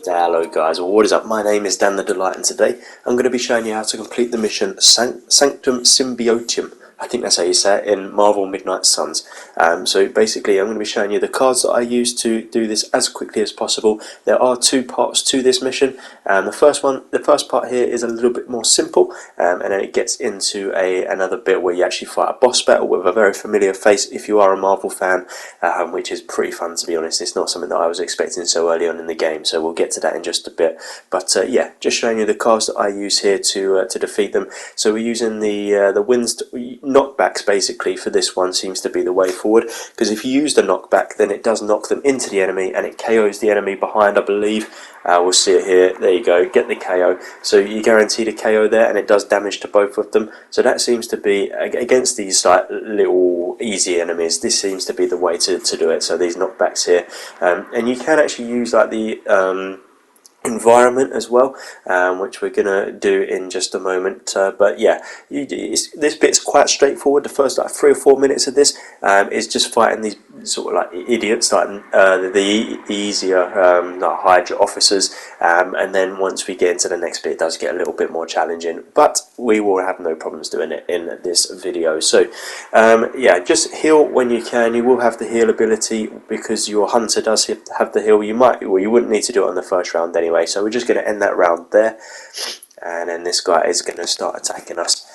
Hello guys, well, what is up? My name is Dan the Delight, and today I'm going to be showing you how to complete the mission Sanctum Symbiotum. I think that's how you say it in Marvel Midnight Suns. So basically I'm going to be showing you the cards that I use to do this as quickly as possible. There are two parts to this mission. The first part here is a little bit more simple, and then it gets into another bit where you actually fight a boss battle with a very familiar face if you are a Marvel fan, which is pretty fun, to be honest. It's not something that I was expecting so early on in the game, so we'll get to that in just a bit. But yeah, just showing you the cards that I use here to defeat them. So we're using the winds knockbacks basically for this one. Seems to be the way forward, because if you use the knockback, then it does knock them into the enemy and it KOs the enemy behind, I believe. We'll see it here. There you go, get the KO. So you guarantee the KO there, and it does damage to both of them. So that seems to be, against these like little easy enemies, this seems to be the way to do it. So these knockbacks here, and you can actually use like the environment as well, which we're gonna do in just a moment. But yeah, this bit's quite straightforward. The first like 3 or 4 minutes of this is just fighting these sort of like idiots, like the easier like Hydra officers, and then once we get into the next bit, it does get a little bit more challenging, but we will have no problems doing it in this video. So yeah, just heal when you can. You will have the heal ability because your hunter does have the heal. You wouldn't need to do it on the first round anyway. So we're just going to end that round there, and then this guy is going to start attacking us.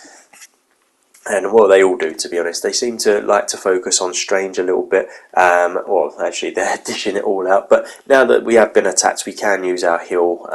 And well, they all do, to be honest. They seem to like to focus on Strange a little bit. Well, actually, they're dishing it all out. But now that we have been attacked, we can use our heal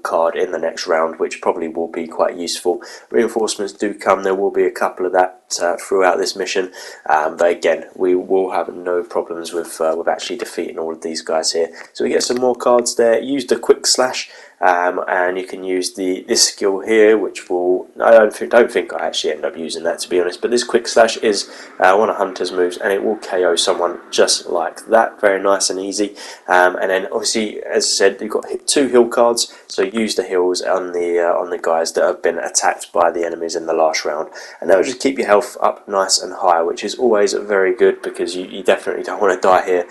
card in the next round, which probably will be quite useful. Reinforcements do come. There will be a couple of that throughout this mission. But again, we will have no problems with actually defeating all of these guys here. So we get some more cards there. Use the quick slash. And you can use this skill here, which will, I don't think I actually end up using that, to be honest, but this quick slash is one of Hunter's moves, and it will KO someone just like that. Very nice and easy. And then obviously, as I said, you've got 2 heal cards, so use the heals on the guys that have been attacked by the enemies in the last round, and that will just keep your health up nice and high, which is always very good, because you definitely don't want to die here.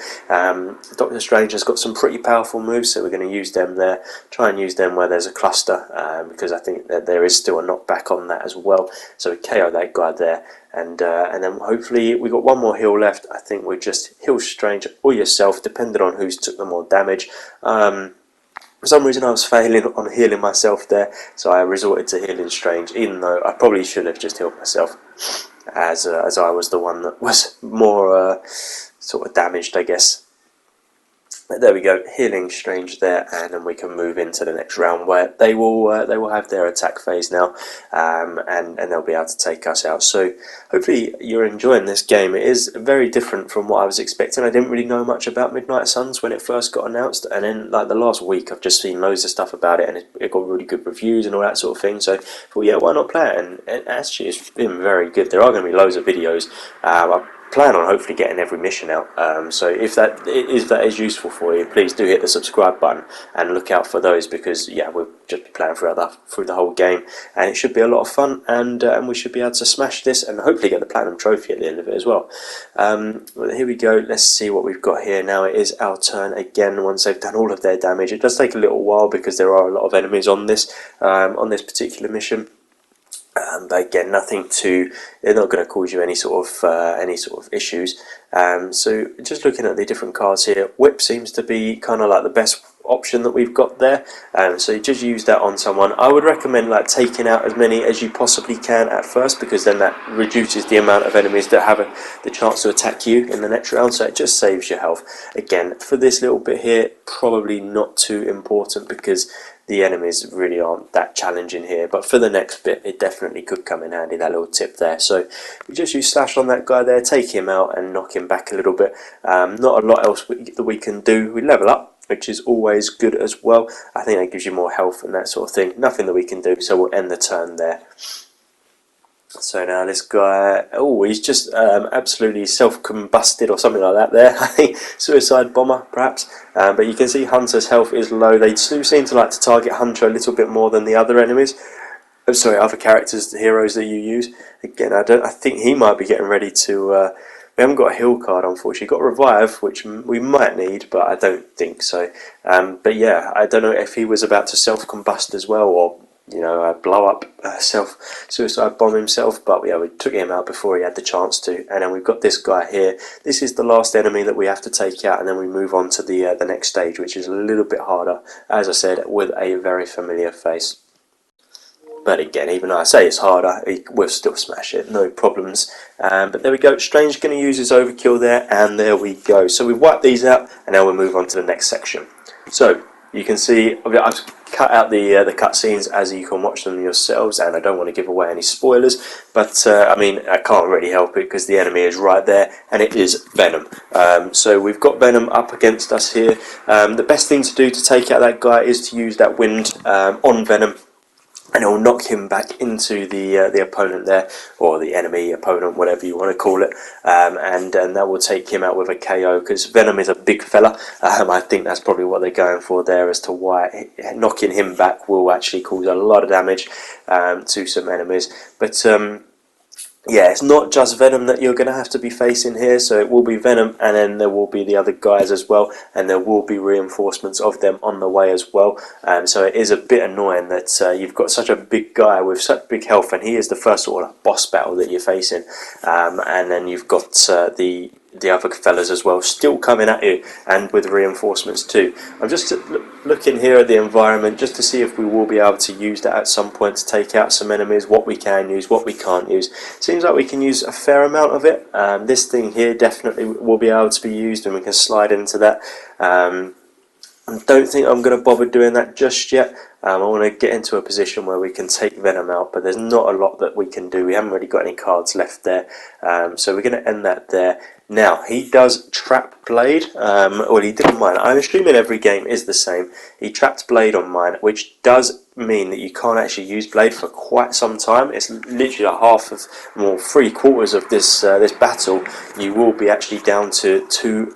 Doctor Strange has got some pretty powerful moves, so we're going to use them there. Try and use them where there's a cluster, because I think that there is still a knockback on that as well. So we KO that guy there, and then hopefully we got one more heal left. I think we just heal Strange or yourself, depending on who's took the more damage. For some reason I was failing on healing myself there, so I resorted to healing Strange, even though I probably should have just healed myself, as I was the one that was more sort of damaged, I guess. But there we go, healing Strange there, and then we can move into the next round where they will have their attack phase now, and they'll be able to take us out. So hopefully you're enjoying this game. It is very different from what I was expecting. I didn't really know much about Midnight Suns when it first got announced, and then like the last week I've just seen loads of stuff about it, and it got really good reviews and all that sort of thing. So well, yeah, why not play it? And actually it's been very good. There are going to be loads of videos. I plan on hopefully getting every mission out, so if that is useful for you, please do hit the subscribe button and look out for those, because yeah, we'll just be playing through the whole game, and it should be a lot of fun, and we should be able to smash this and hopefully get the platinum trophy at the end of it as well. Well, here we go. Let's see what we've got here now. It is our turn again once they've done all of their damage. It does take a little while because there are a lot of enemies on this particular mission. But again, they're not going to cause you any sort of issues. So just looking at the different cards here, Whip seems to be kind of like the best option that we've got there. So you just use that on someone. I would recommend like taking out as many as you possibly can at first, because then that reduces the amount of enemies that have the chance to attack you in the next round. So it just saves your health. Again, for this little bit here, probably not too important, because the enemies really aren't that challenging here, but for the next bit it definitely could come in handy, that little tip there. So we just use slash on that guy there, take him out and knock him back a little bit. Not a lot else that we can do. We level up, which is always good as well. I think that gives you more health and that sort of thing. Nothing that we can do, so we'll end the turn there. So now this guy, oh, he's just absolutely self-combusted or something like that there. I think suicide bomber, perhaps. But you can see Hunter's health is low. They do seem to like to target Hunter a little bit more than the other enemies. Oh, sorry, other characters, the heroes that you use. Again, I think he might be getting ready to We haven't got a heal card, unfortunately. Got revive, which we might need, but I don't think so. But yeah, I don't know if he was about to self-combust as well, or blow up, self-suicide bomb himself. But yeah, we took him out before he had the chance to. And then we've got this guy here. This is the last enemy that we have to take out, and then we move on to the next stage, which is a little bit harder, as I said, with a very familiar face. But again, even though I say it's harder, we'll still smash it, no problems. But there we go, Strange going to use his overkill there, and there we go. So we've wiped these out, and now we'll move on to the next section. So you can see I've cut out the cutscenes as you can watch them yourselves, and I don't want to give away any spoilers, but I mean, I can't really help it because the enemy is right there, and it is Venom. So we've got Venom up against us here. The best thing to do to take out that guy is to use that wind on Venom, and it will knock him back into the opponent there, or the enemy opponent, whatever you want to call it, and that will take him out with a KO, because Venom is a big fella. I think that's probably what they're going for there, as to why knocking him back will actually cause a lot of damage to some enemies. But yeah, it's not just Venom that you're going to have to be facing here, so it will be Venom, and then there will be the other guys as well, and there will be reinforcements of them on the way as well. So it is a bit annoying that you've got such a big guy with such big health, and he is the first sort of boss battle that you're facing, and then you've got the other fellas as well still coming at you, and with reinforcements too. I'm just looking here at the environment just to see if we will be able to use that at some point to take out some enemies, what we can use, what we can't use. Seems like we can use a fair amount of it. This thing here definitely will be able to be used, and we can slide into that. I don't think I'm going to bother doing that just yet. I want to get into a position where we can take Venom out, but there's not a lot that we can do. We haven't really got any cards left there, so we're going to end that there. Now, he does trap Blade, well, he did on mine. I'm assuming every game is the same. He trapped Blade on mine, which does mean that you can't actually use Blade for quite some time. It's literally a half of, well, 3/4 of this battle. You will be actually down to two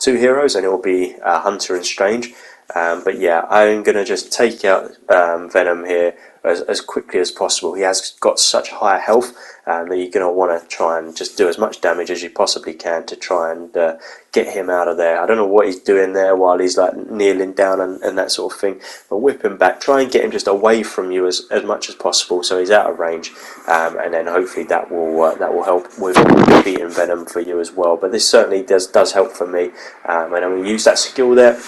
heroes, and it will be Hunter and Strange. But yeah, I'm going to just take out Venom here as quickly as possible. He has got such high health that you're going to want to try and just do as much damage as you possibly can to try and get him out of there. I don't know what he's doing there while he's like kneeling down and that sort of thing, but whip him back, try and get him just away from you as much as possible so he's out of range, and then hopefully that will help with defeating Venom for you as well. But this certainly does help for me, and I'm going to use that skill there,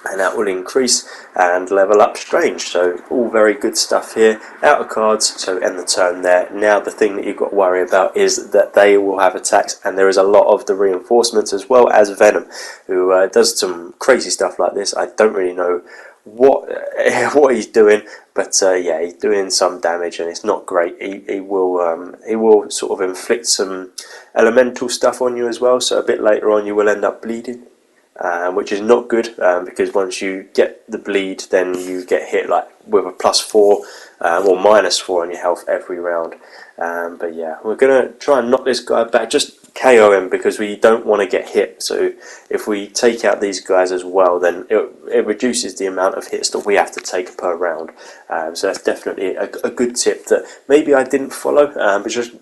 and that will increase and level up Strange. So all very good stuff here. Out of cards, so end the turn there. Now the thing that you've got to worry about is that they will have attacks, and there is a lot of the reinforcements as well as Venom, who does some crazy stuff like this. I don't really know what he's doing, but yeah, he's doing some damage, and it's not great. He will sort of inflict some elemental stuff on you as well, so a bit later on you will end up bleeding, which is not good, because once you get the bleed, then you get hit like with a +4 or -4 on your health every round. But yeah, we're gonna try and knock this guy back, just KO him, because we don't want to get hit. So if we take out these guys as well, then it reduces the amount of hits that we have to take per round. So that's definitely a good tip that maybe I didn't follow, but just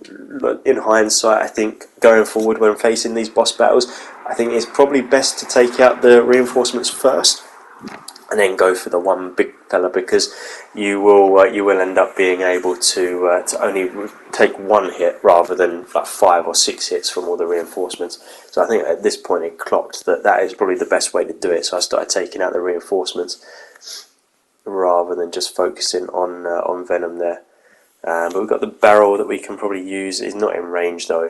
in hindsight, I think going forward when facing these boss battles, I think it's probably best to take out the reinforcements first, and then go for the one big fella, because you will end up being able to only take one hit rather than like 5 or 6 hits from all the reinforcements. So I think at this point it clocked that is probably the best way to do it. So I started taking out the reinforcements rather than just focusing on Venom there. But we've got the barrel that we can probably use. It's not in range though,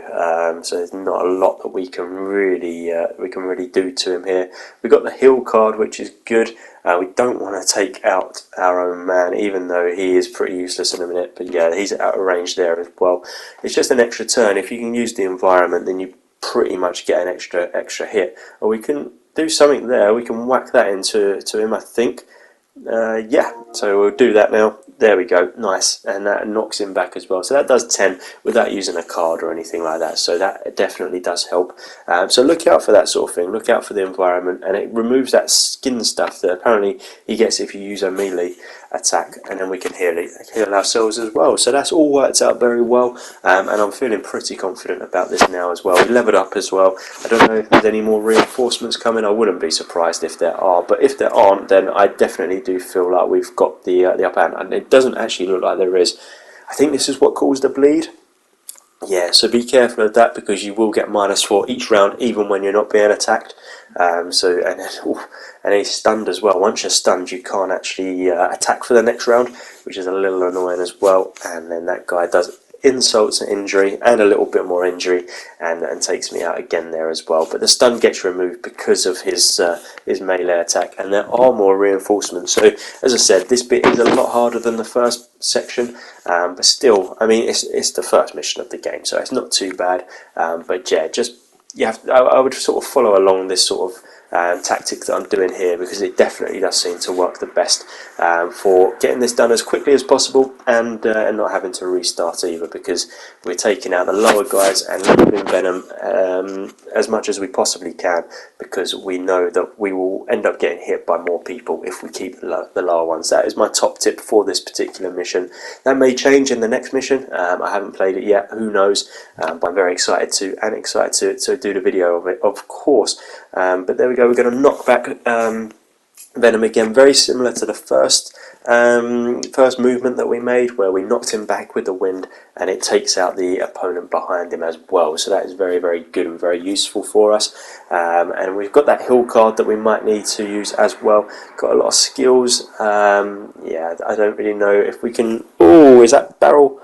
so there's not a lot that we can really do to him here. We've got the heal card, which is good. We don't want to take out our own man, even though he is pretty useless in a minute. But yeah, he's out of range there as well. It's just an extra turn. If you can use the environment, then you pretty much get an extra hit. Or we can do something there. We can whack that into him, I think. Yeah, so we'll do that now. There we go, nice, and that knocks him back as well. So that does 10 without using a card or anything like that, so that definitely does help. So look out for that sort of thing, look out for the environment, and it removes that skin stuff that apparently he gets if you use a melee attack, and then we can heal ourselves as well. So that's all worked out very well, and I'm feeling pretty confident about this now as well. We leveled up as well. I don't know if there's any more reinforcements coming. I wouldn't be surprised if there are, but if there aren't, then I definitely do feel like we've got the upper hand, and it doesn't actually look like there is. I think this is what caused the bleed. Yeah, so be careful of that because you will get -4 each round, even when you're not being attacked. And he's stunned as well. Once you're stunned, you can't actually attack for the next round, which is a little annoying as well. And then that guy does insults and injury, and a little bit more injury, and takes me out again there as well. But the stun gets removed because of his melee attack, and there are more reinforcements. So as I said, this bit is a lot harder than the first section, but still, I mean, it's the first mission of the game, so it's not too bad. But yeah, just I would sort of follow along this sort of tactic that I'm doing here, because it definitely does seem to work the best for getting this done as quickly as possible, and not having to restart either, because we're taking out the lower guys and removing venom as much as we possibly can, because we know that we will end up getting hit by more people if we keep the lower ones. That is my top tip for this particular mission. That may change in the next mission. I haven't played it yet, who knows, but I'm very excited to do the video of it, of course. But there we go, we're going to knock back Venom again, very similar to the first movement that we made, where we knocked him back with the wind, and it takes out the opponent behind him as well. So that is very, very good and very useful for us. And we've got that hill card that we might need to use as well. Got a lot of skills. Yeah, I don't really know if we can... Oh, is that barrel?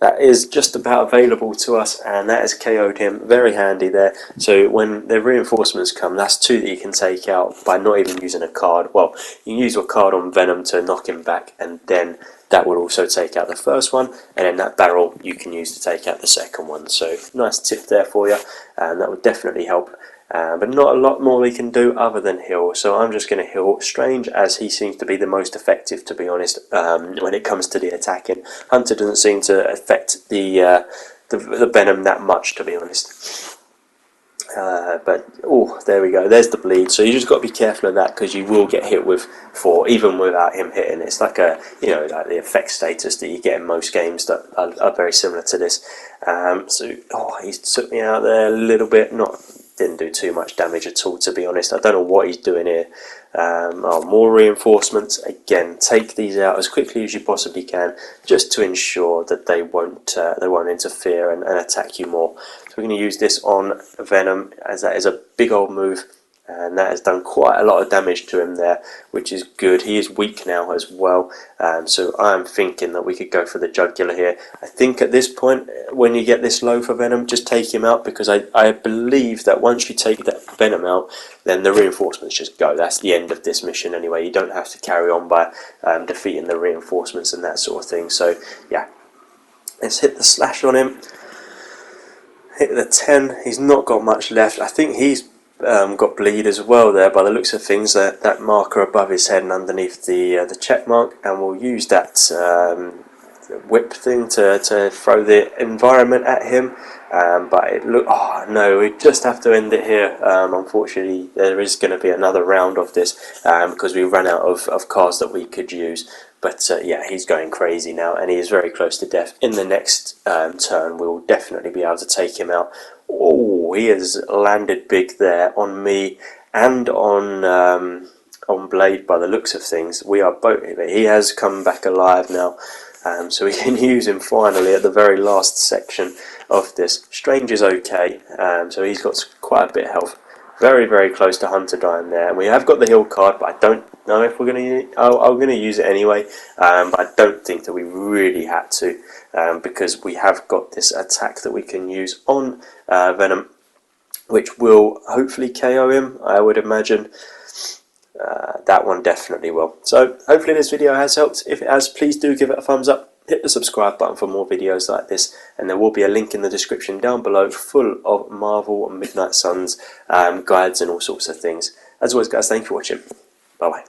That is just about available to us, and that has KO'd him. Very handy there. So when the reinforcements come, that's 2 that you can take out by not even using a card. Well, you can use your card on Venom to knock him back, and then that will also take out the first one, and then that barrel you can use to take out the second one. So nice tip there for you, and that would definitely help. But not a lot more we can do other than heal, so I'm just going to heal Strange, as he seems to be the most effective, to be honest, when it comes to the attacking. Hunter doesn't seem to affect the venom that much, to be honest. But oh, there we go, there's the bleed. So you just got to be careful of that, because you will get hit with 4 even without him hitting. It's like a, you know, like the effect status that you get in most games that are very similar to this. So he took me out there a little bit, didn't do too much damage at all, to be honest. I don't know what he's doing here. More reinforcements. Again, take these out as quickly as you possibly can, just to ensure that they won't interfere and attack you more. So we're going to use this on Venom, as that is a big old move, and that has done quite a lot of damage to him there, which is good. He is weak now as well, so I'm thinking that we could go for the jugular here. I think at this point, when you get this low for Venom, just take him out, because I believe that once you take that Venom out, then the reinforcements just go. That's the end of this mission anyway. You don't have to carry on by defeating the reinforcements and that sort of thing. So yeah, let's hit the slash on him. Hit the 10. He's not got much left. I think he's got bleed as well there, by the looks of things. That marker above his head and underneath the check mark, and we'll use that whip thing to throw the environment at him. But it oh no, we just have to end it here. Unfortunately, there is going to be another round of this, because we ran out of cards that we could use. But yeah, he's going crazy now, and he is very close to death. In the next turn, we'll definitely be able to take him out. Oh, he has landed big there on me and on Blade, by the looks of things. We are both. He has come back alive now, so we can use him finally at the very last section of this. Strange is okay, so he's got quite a bit of health. Very, very close to Hunter dying there. And we have got the heal card, but I don't know if we're going to use it. I'm going to use it anyway, but I don't think that we really had to, because we have got this attack that we can use on Venom, which will hopefully KO him, I would imagine. That one definitely will. So hopefully this video has helped. If it has, please do give it a thumbs up. Hit the subscribe button for more videos like this, and there will be a link in the description down below full of Marvel and Midnight Suns guides and all sorts of things. As always, guys, thank you for watching. Bye bye.